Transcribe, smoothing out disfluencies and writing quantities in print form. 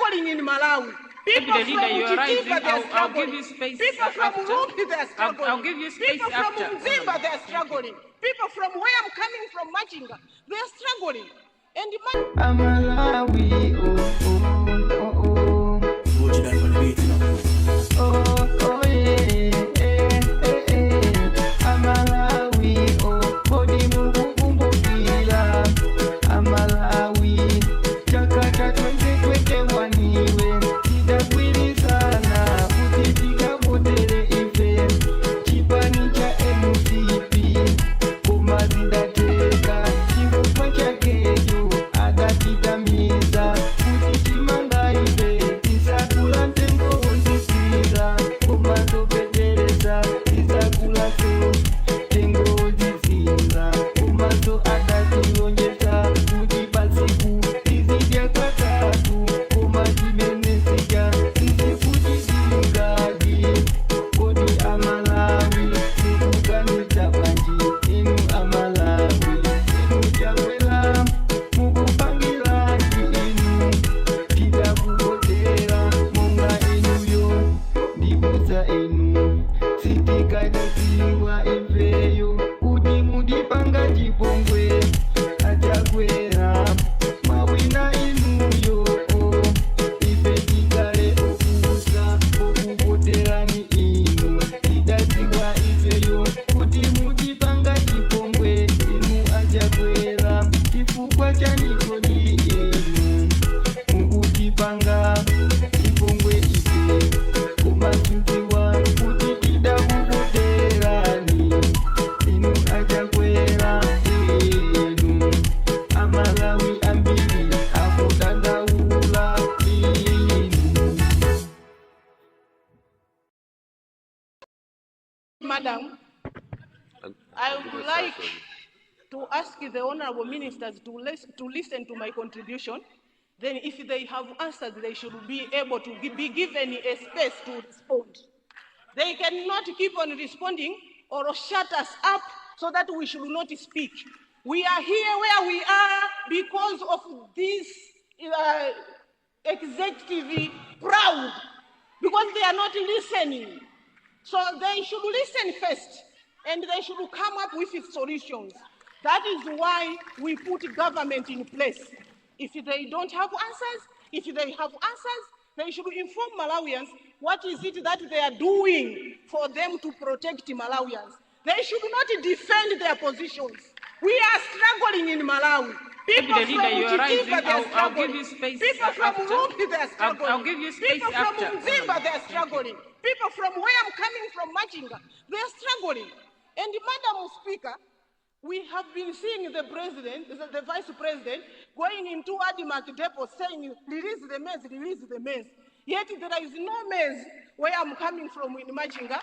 struggling in Malawi. People from Mchitimba, they are struggling. People from Rumpi, they are struggling. I'll give you space People from after. Mzimba, they are struggling. People from where I'm coming from, Machinga, they are struggling. And the Malawi, Achakwela, Mwawina, Inuyo, ifetikale okubusa, okubotera ni inu, idazibwa ifeyo, kuti mujipanga chipongwe, inu Achakwela, chifukwa chaniko ni inu, mukujipanga chipongwe ife, kumasukiwa, kuti tidakubotera ni inu Achakwela. Malawi ambili akutandawula Madam, I would like to ask the honorable ministers to listen to my contribution. Then if they have answers, they should be able to be given a space to respond. They cannot keep on responding or shut us up so that we should not speak. We are here where we are because of this executive proud, because they are not listening. So they should listen first, and they should come up with solutions. That is why we put government in place. If they don't have answers, if they have answers, they should inform Malawians what is it that they are doing for them to protect Malawians. They should not defend their positions. We are struggling in Malawi. People from Mchitimba, they are struggling. I'll give you space. People from Rumpi, they are struggling. I'll give you space People after. from Mzimba, they are struggling. People from where I'm coming from, Machinga, they are struggling. And Madam Speaker, we have been seeing the president, the vice president, going into Adimak depot saying, release the maize, release the maize. Yet there is no maize where I'm coming from in Machinga.